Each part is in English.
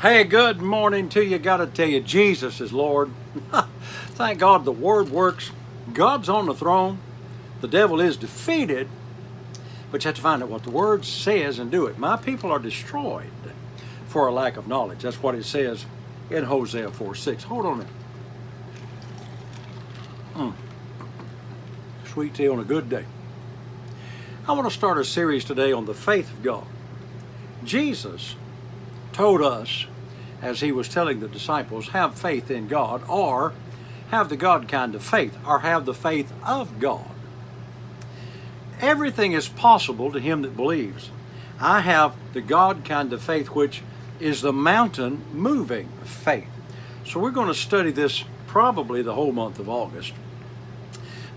Hey, good morning to you. Got to tell you, Jesus is Lord. Thank God the Word works. God's on the throne. The devil is defeated. But you have to find out what the Word says and do it. My people are destroyed for a lack of knowledge. That's what it says in Hosea 4:6. Hold on a minute. Sweet tea on a good day. I want to start a series today on the faith of God. Jesus told us, as he was telling the disciples, have faith in God, or have the God kind of faith, or have the faith of God. Everything is possible to him that believes. I have the God kind of faith, which is the mountain moving faith. So we're going to study this probably the whole month of August,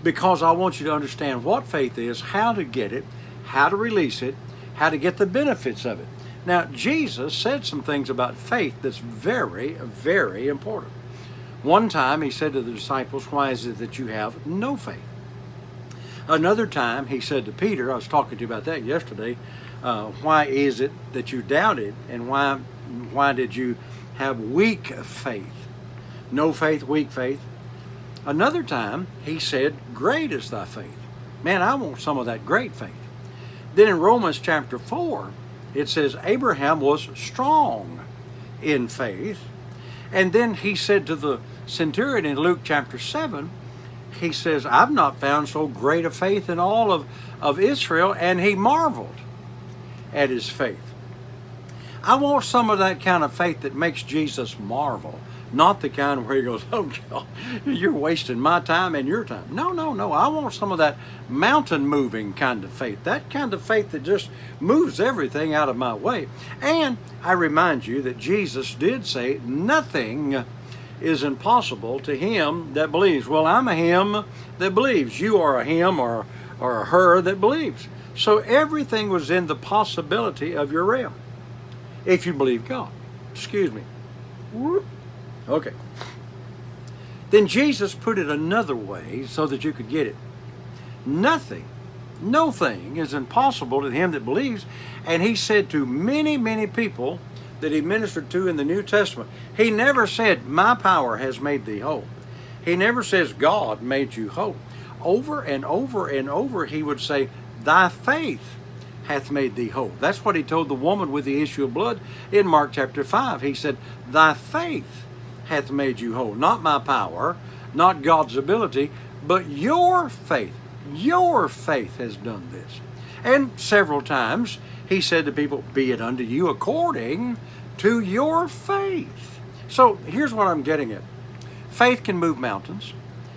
because I want you to understand what faith is, how to get it, how to release it, how to get the benefits of it. Now, Jesus said some things about faith that's very, very important. One time he said to the disciples, why is it that you have no faith? Another time he said to Peter, I was talking to you about that yesterday, why is it that you doubted, and why did you have weak faith? No faith, weak faith. Another time he said, great is thy faith. Man, I want some of that great faith. Then in Romans chapter 4, it says Abraham was strong in faith. And then he said to the centurion in Luke chapter 7, he says, I've not found so great a faith in all of Israel, and he marveled at his faith. I want some of that kind of faith that makes Jesus marvel. Not the kind where he goes, oh God, you're wasting my time and your time. No. I want some of that mountain moving kind of faith. That kind of faith that just moves everything out of my way. And I remind you that Jesus did say nothing is impossible to him that believes. Well, I'm a him that believes. You are a him or a her that believes. So everything was in the possibility of your realm. If you believe God. Excuse me. Whoop. Okay. Then Jesus put it another way so that you could get it. No thing is impossible to him that believes. And he said to many, many people that he ministered to in the New Testament, he never said, my power has made thee whole. He never says, God made you whole. Over and over and over he would say, thy faith hath made thee whole. That's what he told the woman with the issue of blood in Mark chapter 5. He said, thy faith hath made you whole. Not my power, not God's ability, but your faith. Your faith has done this. And several times he said to people, be it unto you according to your faith. So here's what I'm getting at. Faith can move mountains.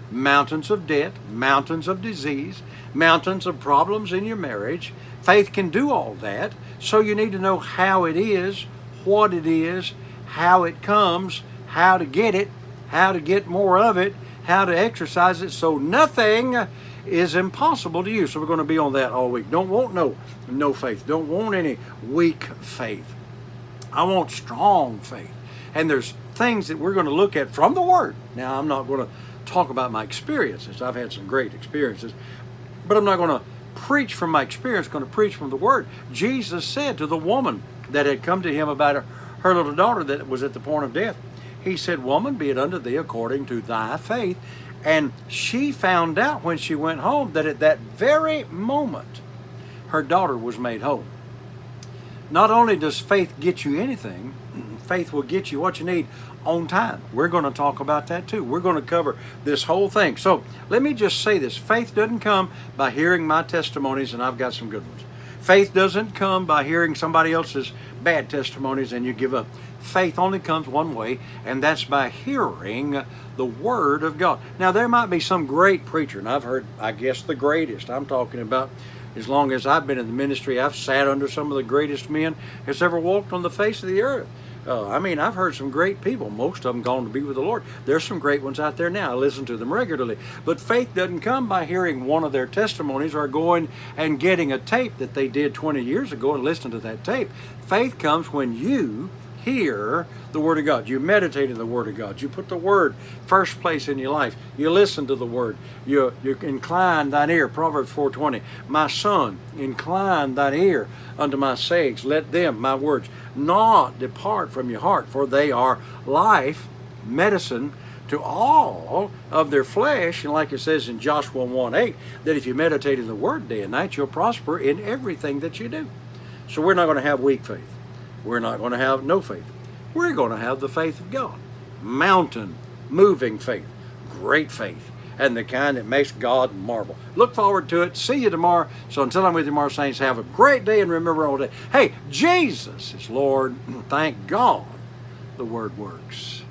Mountains of debt, mountains of disease, mountains of problems in your marriage. Faith can do all that. So you need to know how it is, what it is, how it comes, how to get it, how to get more of it, how to exercise it, so nothing is impossible to you. So we're going to be on that all week. Don't want no faith. Don't want any weak faith. I want strong faith. And there's things that we're going to look at from the Word. Now, I'm not going to talk about my experiences. I've had some great experiences. But I'm not going to preach from my experience. I'm going to preach from the Word. Jesus said to the woman that had come to him about her little daughter that was at the point of death, he said, woman, be it unto thee according to thy faith. And she found out when she went home that at that very moment, her daughter was made whole. Not only does faith get you anything, faith will get you what you need on time. We're going to talk about that too. We're going to cover this whole thing. So let me just say this. Faith doesn't come by hearing my testimonies, and I've got some good ones. Faith doesn't come by hearing somebody else's bad testimonies and you give up. Faith only comes one way, and that's by hearing the Word of God. Now, there might be some great preacher, and I've heard, I guess, the greatest. I'm talking about, as long as I've been in the ministry, I've sat under some of the greatest men that's ever walked on the face of the earth. I've heard some great people. Most of them gone to be with the Lord. There's some great ones out there now. I listen to them regularly. But faith doesn't come by hearing one of their testimonies or going and getting a tape that they did 20 years ago and listening to that tape. Faith comes when you hear the Word of God. You meditate in the Word of God. You put the Word first place in your life. You listen to the Word. You incline thine ear. Proverbs 4:20. My son, incline thine ear unto my sayings. Let them, my words, not depart from your heart, for they are life, medicine to all of their flesh. And like it says in Joshua 1:8, that if you meditate in the Word day and night, you'll prosper in everything that you do. So we're not going to have weak faith. We're not going to have no faith. We're going to have the faith of God. Mountain moving faith. Great faith. And the kind that makes God marvel. Look forward to it. See you tomorrow. So until I'm with you tomorrow, saints, have a great day, and remember all day, hey, Jesus is Lord. Thank God the Word works.